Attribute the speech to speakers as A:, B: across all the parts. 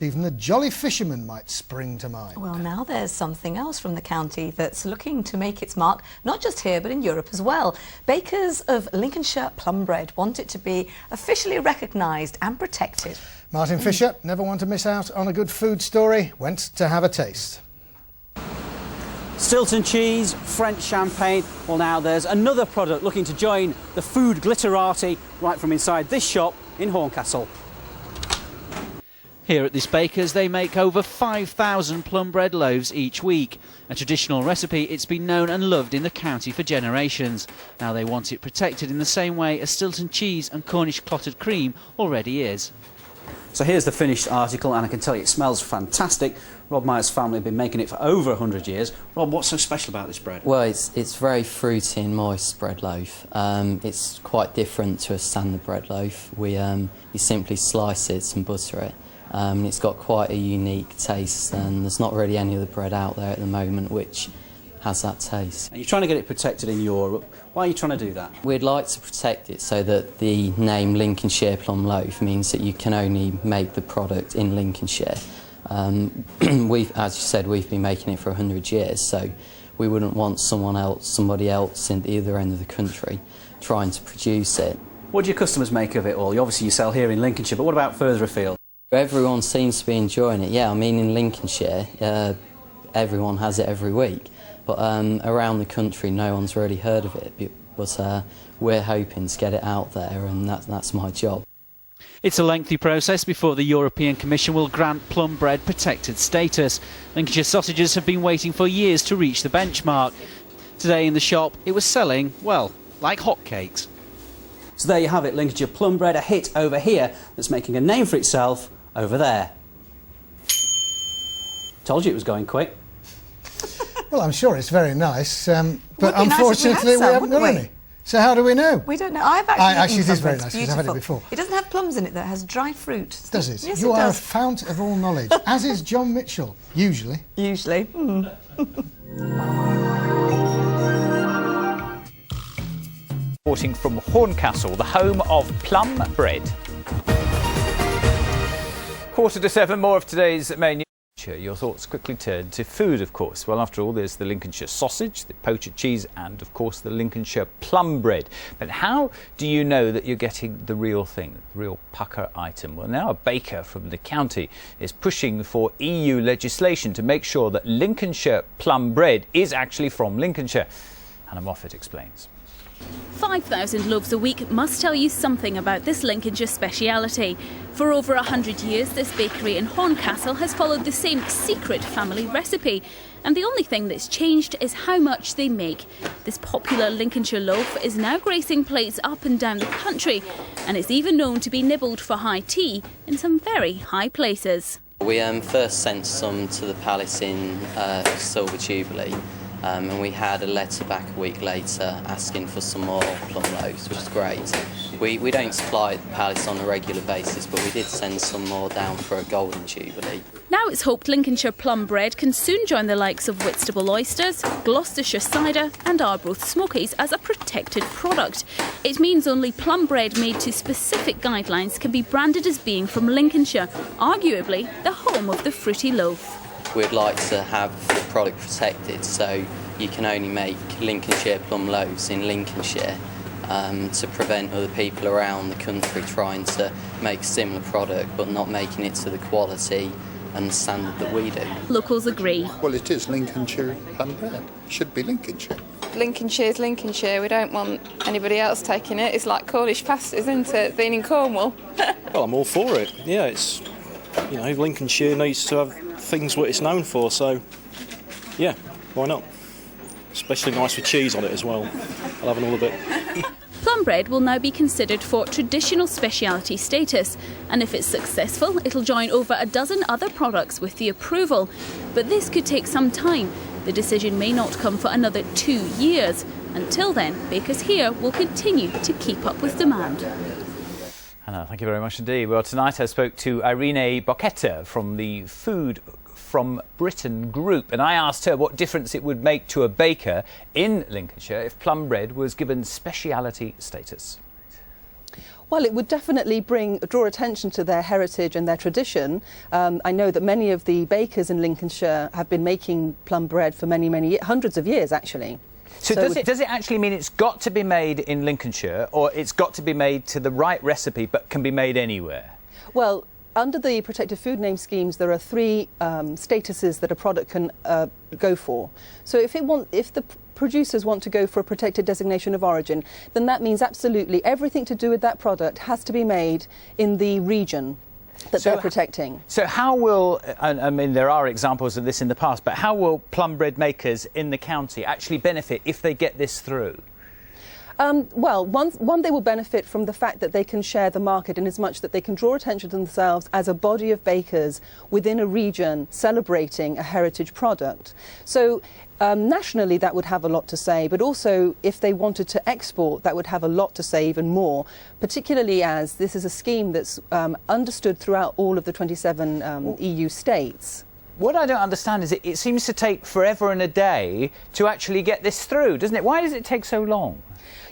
A: Even the Jolly Fisherman might spring to mind.
B: Well, now there's something else from the county that's looking to make its mark, not just here, but in Europe as well. Bakers of Lincolnshire Plum Bread want it to be officially recognised and protected.
A: Martin Fisher, never one to miss out on a good food story, went to have a taste.
C: Stilton cheese, French champagne. Well, now there's another product looking to join the food glitterati right from inside this shop in Horncastle. Here at this baker's, they make over 5,000 plum bread loaves each week. A traditional recipe, it's been known and loved in the county for generations. Now they want it protected in the same way as Stilton cheese and Cornish clotted cream already is. So here's the finished article, and I can tell you it smells fantastic. Rob Myers' family have been making it for over 100 years. Rob, what's so special about this bread?
D: Well, it's very fruity and moist bread loaf. It's quite different to a standard bread loaf. You simply slice it and butter it. It's got quite a unique taste, and there's not really any other bread out there at the moment which has that taste.
C: And you're trying to get it protected in Europe. Why are you trying to do that?
D: We'd like to protect it so that the name Lincolnshire Plum Loaf means that you can only make the product in Lincolnshire. As you said, we've been making it for 100 years, so we wouldn't want somebody else in the other end of the country trying to produce it.
C: What do your customers make of it all? Obviously you sell here in Lincolnshire, but what about further afield?
D: Everyone seems to be enjoying it. Yeah, I mean, in Lincolnshire, everyone has it every week. But around the country, no one's really heard of it. But we're hoping to get it out there, and that's my job.
C: It's a lengthy process before the European Commission will grant plum bread protected status. Lincolnshire sausages have been waiting for years to reach the benchmark. Today in the shop, it was selling, well, like hotcakes. So there you have it, Lincolnshire Plum Bread, a hit over here that's making a name for itself over there. Told you it was going quick.
A: Well, I'm sure it's very nice, but
B: Would be
A: unfortunately
B: nice if we had some,
A: we haven't got
B: wouldn't we?
A: any. So how do we know?
B: We don't know. I've actually
A: it is
B: some
A: very
B: bread.
A: nice
B: It's
A: because I've had it
B: beautiful.
A: before.
B: It doesn't have plums in it, though. It has dry fruit.
A: Does it?
B: Yes,
A: You
B: it
A: are
B: does.
A: a fount of all knowledge, as is John Mitchell, usually.
B: Usually.
E: Reporting from Horncastle, the home of plum bread. 6:45, more of today's main news. Your thoughts quickly turn to food, of course. Well, after all, there's the Lincolnshire sausage, the poached cheese, and, of course, the Lincolnshire plum bread. But how do you know that you're getting the real thing, the real pucker item? Well, now a baker from the county is pushing for EU legislation to make sure that Lincolnshire plum bread is actually from Lincolnshire. Hannah Moffat explains.
F: 5,000 loaves a week must tell you something about this Lincolnshire speciality. For over 100 years, this bakery in Horncastle has followed the same secret family recipe. And the only thing that's changed is how much they make. This popular Lincolnshire loaf is now gracing plates up and down the country, and it's even known to be nibbled for high tea in some very high places.
D: We first sent some to the palace in Silver Jubilee. And we had a letter back a week later asking for some more plum loaves, which is great. We don't supply the palace on a regular basis, but we did send some more down for a golden jubilee.
F: Now it's hoped Lincolnshire plum bread can soon join the likes of Whitstable oysters, Gloucestershire cider and Arbroath smokies as a protected product. It means only plum bread made to specific guidelines can be branded as being from Lincolnshire, arguably the home of the fruity loaf.
D: We'd like to have the product protected so you can only make Lincolnshire plum loaves in Lincolnshire to prevent other people around the country trying to make a similar product but not making it to the quality and the standard that we do.
F: Locals agree.
G: Well, it is Lincolnshire plum bread. Should be Lincolnshire.
H: Lincolnshire's Lincolnshire. We don't want anybody else taking it. It's like Cornish pasties, isn't it, being in Cornwall?
I: Well, I'm all for it. Yeah, it's, you know, Lincolnshire needs to have things what it's known for, so yeah, why not? Especially nice with cheese on it as well. I'll have an all of it.
F: Plum bread will now be considered for traditional speciality status, and if it's successful, it'll join over a dozen other products with the approval. But this could take some time. The decision may not come for another 2 years. Until then, bakers here will continue to keep up with demand.
E: Hannah, thank you very much indeed. Well, tonight I spoke to Irene Bocchetta from the Food from Britain group, and I asked her what difference it would make to a baker in Lincolnshire if plum bread was given speciality status.
J: Well, it would definitely draw attention to their heritage and their tradition. I know that many of the bakers in Lincolnshire have been making plum bread for many hundreds of years, actually.
E: So does it actually mean it's got to be made in Lincolnshire, or it's got to be made to the right recipe but can be made anywhere?
J: Well, under the protected food name schemes, there are 3 statuses that a product can go for. So if the producers want to go for a protected designation of origin, then that means absolutely everything to do with that product has to be made in the region that they're protecting. So how will, I mean, there are examples of this in the past, but how will plum bread makers in the county actually benefit if they get this through? Well, one, they will benefit from the fact that they can share the market in as much that they can draw attention to themselves as a body of bakers within a region celebrating a heritage product. So nationally that would have a lot to say, but also if they wanted to export, that would have a lot to say, even more, particularly as this is a scheme that's understood throughout all of the 27 EU states. What I don't understand is it seems to take forever and a day to actually get this through, doesn't it? Why does it take so long?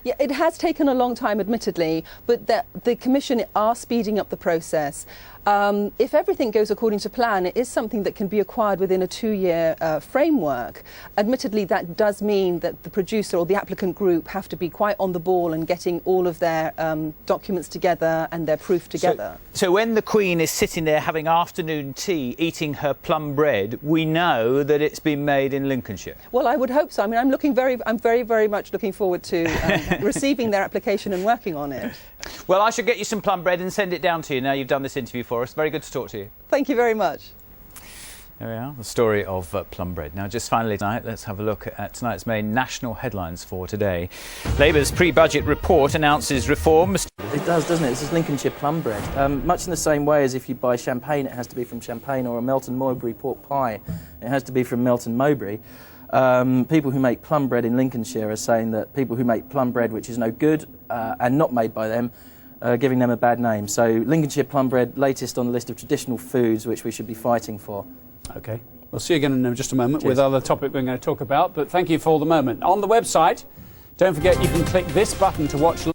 J: Yeah, it has taken a long time, admittedly, but the Commission are speeding up the process. If everything goes according to plan, it is something that can be acquired within a 2-year framework. Admittedly, that does mean that the producer or the applicant group have to be quite on the ball and getting all of their documents together and their proof together. So when the Queen is sitting there having afternoon tea, eating her plum bread, we know that it's been made in Lincolnshire? Well, I would hope so. I mean, I'm very much looking forward to receiving their application and working on it. Well, I should get you some plum bread and send it down to you now you've done this interview for us. Very good to talk to you. Thank you very much. There we are, the story of plum bread. Now, just finally tonight, let's have a look at tonight's main national headlines for today. Labour's pre-budget report announces reforms.
K: It does, doesn't it? This is Lincolnshire Plum Bread. Much in the same way as if you buy champagne, it has to be from Champagne, or a Melton Mowbray pork pie, it has to be from Melton Mowbray. People who make plum bread in Lincolnshire are saying that people who make plum bread which is no good and not made by them are giving them a bad name. So Lincolnshire Plum Bread, latest on the list of traditional foods which we should be fighting for.
L: OK. We'll see you again in just a moment with other topic we're going to talk about, but thank you for the moment. On the website, don't forget you can click this button to watch